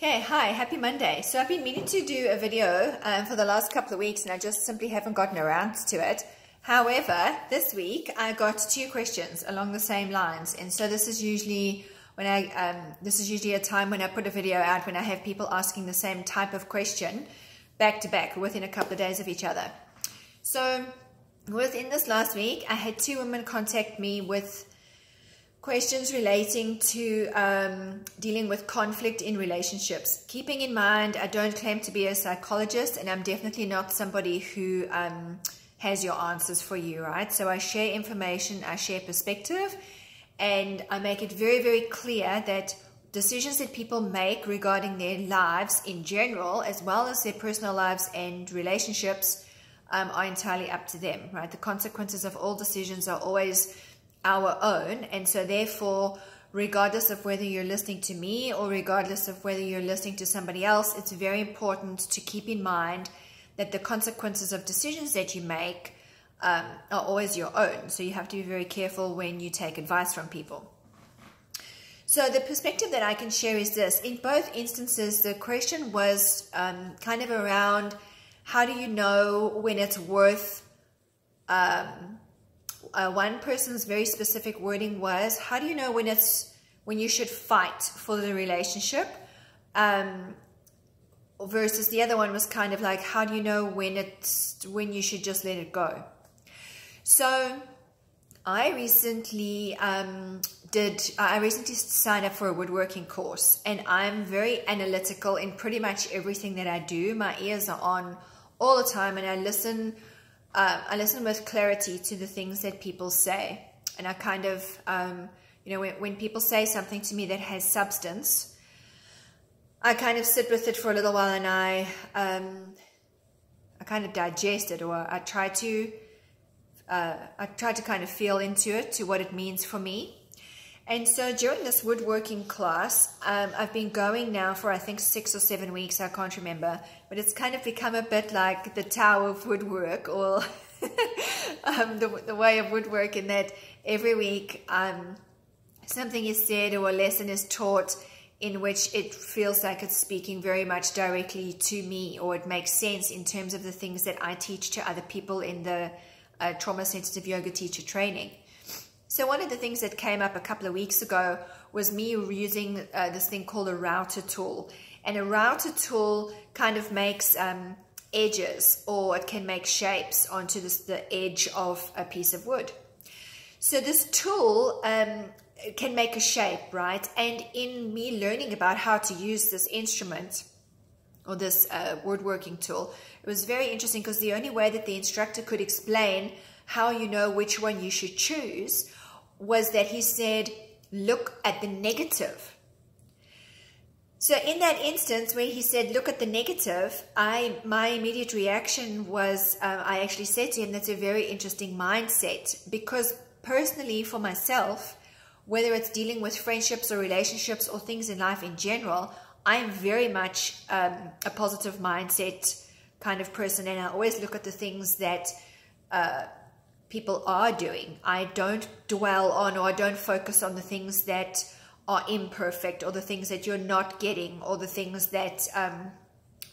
Okay, hi, happy Monday. So I've been meaning to do a video for the last couple of weeks and I just simply haven't gotten around to it. However, this week I got 2 questions along the same lines, and so this is usually when this is usually a time when I put a video out when I have people asking the same type of question back to back within a couple of days of each other. So within this last week, I had 2 women contact me with questions relating to dealing with conflict in relationships. Keeping in mind, I don't claim to be a psychologist, and I'm definitely not somebody who has your answers for you, right? So I share information, I share perspective, and I make it very, very clear that decisions that people make regarding their lives in general, as well as their personal lives and relationships, are entirely up to them, right? The consequences of all decisions are always our own, and so therefore, regardless of whether you're listening to me or regardless of whether you're listening to somebody else, it's very important to keep in mind that the consequences of decisions that you make are always your own. So you have to be very careful when you take advice from people. So the perspective that I can share is this. In both instances, the question was kind of around, how do you know when it's worth one person's very specific wording was, how do you know when you should fight for the relationship? Versus the other one was kind of like, how do you know when you should just let it go? So I recently signed up for a woodworking course, and I'm very analytical in pretty much everything that I do. My ears are on all the time, and I listen with clarity to the things that people say. And I kind of, when people say something to me that has substance, I kind of sit with it for a little while, and I kind of digest it, or I try to kind of feel into it, to what it means for me. And so during this woodworking class, I've been going now for I think 6 or 7 weeks, I can't remember, but it's kind of become a bit like the Tower of Woodwork, or the way of woodwork, in that every week something is said or a lesson is taught in which it feels like it's speaking very much directly to me, or it makes sense in terms of the things that I teach to other people in the trauma-sensitive yoga teacher training. So one of the things that came up a couple of weeks ago was me using this thing called a router tool. And a router tool kind of makes edges, or it can make shapes onto the edge of a piece of wood. So this tool can make a shape, right? And in me learning about how to use this instrument, or this woodworking tool, it was very interesting, because the only way that the instructor could explain how you know which one you should choose was that he said, look at the negative. So in that instance where he said, look at the negative, my immediate reaction was, I actually said to him, that's a very interesting mindset, because personally for myself, whether it's dealing with friendships or relationships or things in life in general, I'm very much a positive mindset kind of person, and I always look at the things that people are doing. I don't dwell on, or I don't focus on the things that are imperfect, or the things that you're not getting, or the things that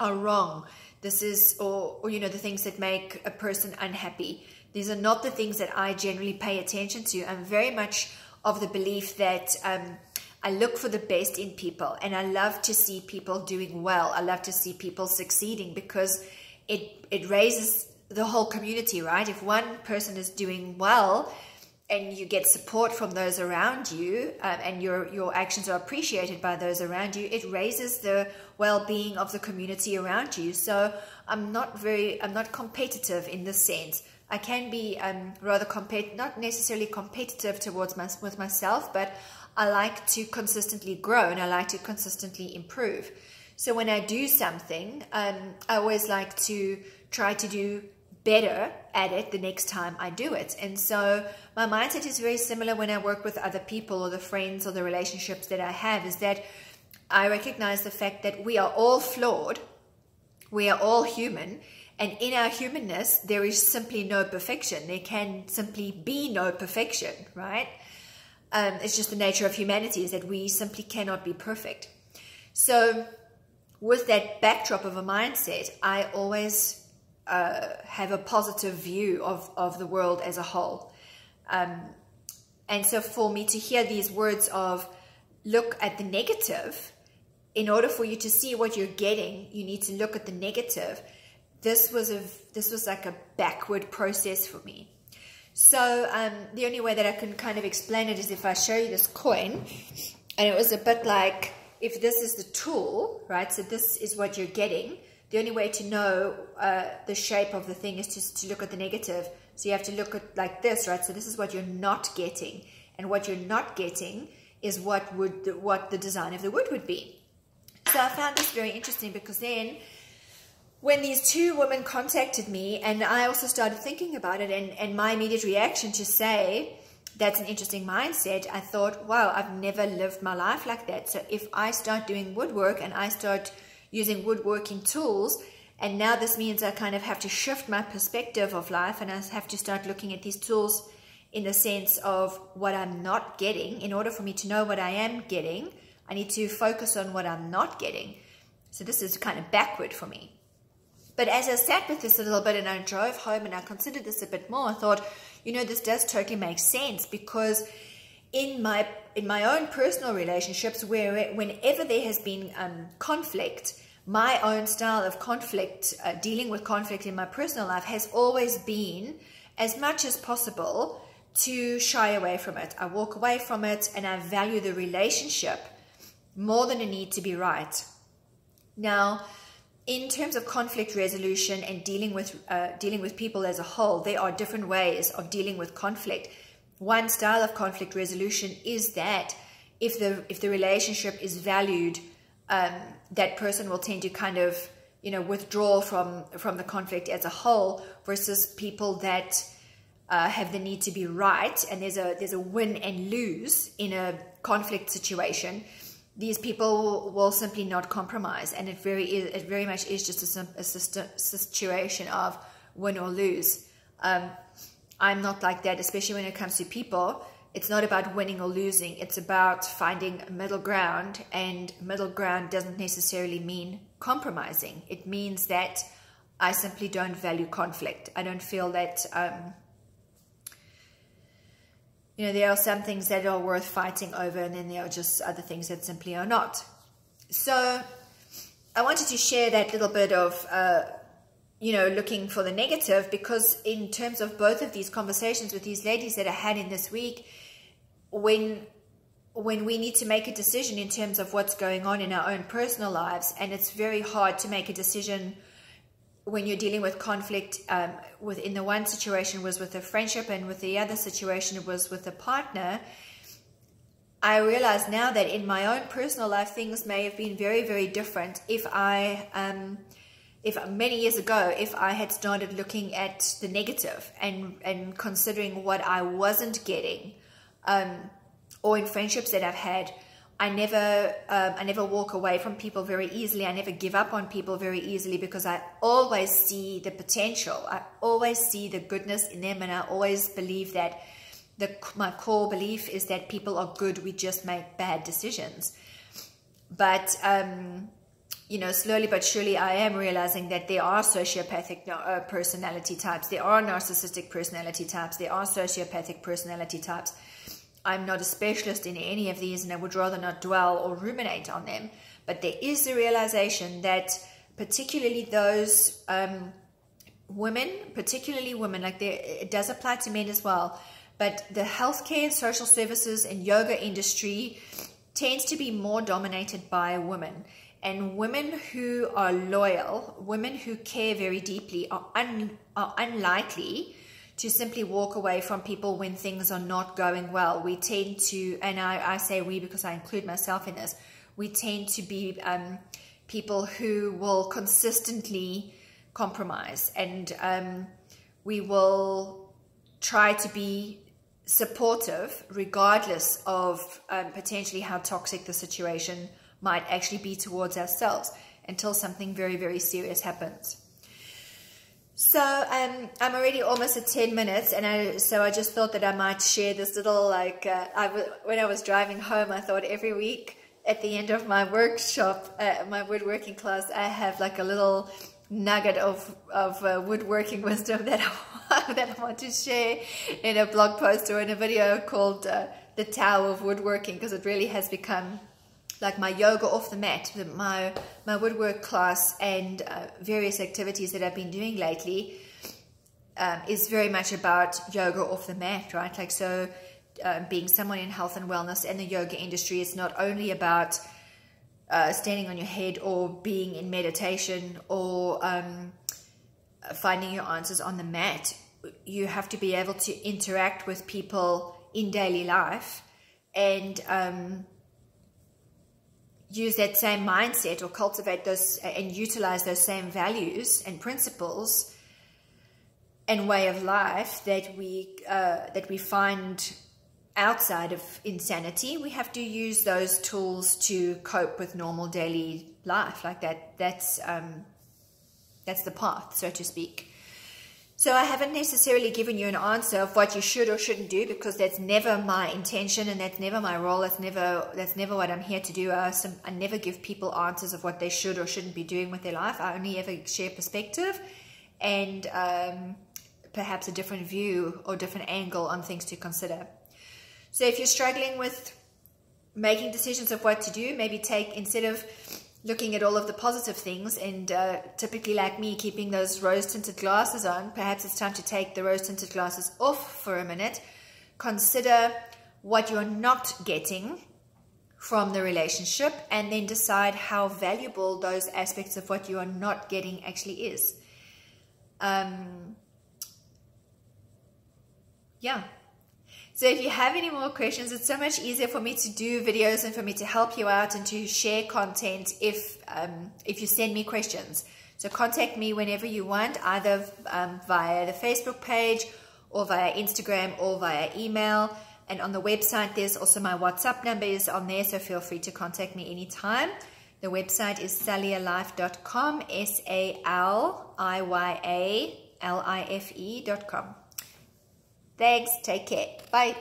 are wrong. This is, or the things that make a person unhappy. These are not the things that I generally pay attention to. I'm very much of the belief that I look for the best in people, and I love to see people doing well. I love to see people succeeding, because it raises the whole community, right? If one person is doing well and you get support from those around you, and your actions are appreciated by those around you, it raises the well-being of the community around you. So I'm not competitive in this sense. I can be rather not necessarily competitive with myself, but I like to consistently grow, and I like to consistently improve. So when I do something, I always like to try to do better at it the next time I do it. And so my mindset is very similar when I work with other people, or the friends or the relationships that I have, is that I recognize the fact that we are all flawed, we are all human, and in our humanness there is simply no perfection. There can simply be no perfection, right? It's just the nature of humanity, is that we simply cannot be perfect. So with that backdrop of a mindset, I always have a positive view of the world as a whole. And so for me to hear these words of look at the negative, in order for you to see what you're getting, you need to look at the negative. This was like a backward process for me. So the only way that I can kind of explain it is if I show you this coin, and it was a bit like, if this is the tool, right? So this is what you're getting. The only way to know the shape of the thing is just to look at the negative. So you have to look at like this, right? So this is what you're not getting, and what you're not getting is what the design of the wood would be. So I found this very interesting, because then when these two women contacted me, and I also started thinking about it, and my immediate reaction to say, that's an interesting mindset, I thought, wow, I've never lived my life like that. So if I start doing woodwork and I start using woodworking tools, and now this means I kind of have to shift my perspective of life, and I have to start looking at these tools in the sense of what I'm not getting. In order for me to know what I am getting, I need to focus on what I'm not getting. So this is kind of backward for me. But as I sat with this a little bit and I drove home and I considered this a bit more, I thought, you know, this does totally make sense, because in my own personal relationships, whenever there has been conflict, my own style of conflict, dealing with conflict in my personal life, has always been, as much as possible, to shy away from it. I walk away from it, and I value the relationship more than a need to be right. Now, in terms of conflict resolution and dealing with people as a whole, there are different ways of dealing with conflict. One style of conflict resolution is that if the relationship is valued, that person will tend to kind of, you know, withdraw from the conflict as a whole, versus people that have the need to be right, and there's a win and lose in a conflict situation. These people will simply not compromise, and it very much is just a situation of win or lose. I'm not like that, especially when it comes to people. It's not about winning or losing. It's about finding a middle ground, and middle ground doesn't necessarily mean compromising. It means that I simply don't value conflict. I don't feel that you know, there are some things that are worth fighting over, and then there are just other things that simply are not. So I wanted to share that little bit of, you know, looking for the negative, because in terms of both of these conversations with these ladies that I had in this week, when we need to make a decision in terms of what's going on in our own personal lives, and it's very hard to make a decision when you're dealing with conflict, within the one situation was with a friendship, and with the other situation it was with a partner, I realize now that in my own personal life, things may have been very, very different if many years ago, if I had started looking at the negative and considering what I wasn't getting, or in friendships that I've had, I never walk away from people very easily. I never give up on people very easily, because I always see the potential. I always see the goodness in them, and I always believe that my core belief is that people are good. We just make bad decisions. But you know, slowly but surely, I am realizing that there are sociopathic personality types. There are narcissistic personality types. There are sociopathic personality types. I'm not a specialist in any of these, and I would rather not dwell or ruminate on them. But there is the realization that particularly those women, like it does apply to men as well, but the healthcare and social services and yoga industry tends to be more dominated by women. And women who are loyal, women who care very deeply, are unlikely to simply walk away from people when things are not going well. We tend to, and I say we because I include myself in this, we tend to be people who will consistently compromise, and we will try to be supportive regardless of potentially how toxic the situation might actually be towards ourselves, until something very, very serious happens. So I'm already almost at 10 minutes, and so I just thought that I might share this little, like, when I was driving home, I thought every week at the end of my workshop, my woodworking class, I have like a little nugget of woodworking wisdom that I want to share in a blog post or in a video called The Tao of Woodworking, because it really has become like my yoga off the mat. My woodwork class and various activities that I've been doing lately is very much about yoga off the mat, right? Like, so being someone in health and wellness and the yoga industry is not only about standing on your head or being in meditation or finding your answers on the mat. You have to be able to interact with people in daily life and use that same mindset or cultivate those and utilize those same values and principles and way of life that we find outside of insanity. We have to use those tools to cope with normal daily life like that. That's the path, so to speak. So I haven't necessarily given you an answer of what you should or shouldn't do, because that's never my intention and that's never my role. That's never what I'm here to do. I never give people answers of what they should or shouldn't be doing with their life. I only ever share perspective and perhaps a different view or different angle on things to consider. So if you're struggling with making decisions of what to do, maybe instead of looking at all of the positive things and typically like me keeping those rose-tinted glasses on, perhaps it's time to take the rose-tinted glasses off for a minute. Consider what you're not getting from the relationship and then decide how valuable those aspects of what you are not getting actually is. Yeah. So if you have any more questions, it's so much easier for me to do videos and for me to help you out and to share content if you send me questions. So contact me whenever you want, either via the Facebook page or via Instagram or via email. And on the website, there's also my WhatsApp number is on there, so feel free to contact me anytime. The website is salialife.com, SALIYALIFE.com. Thanks. Take care. Bye.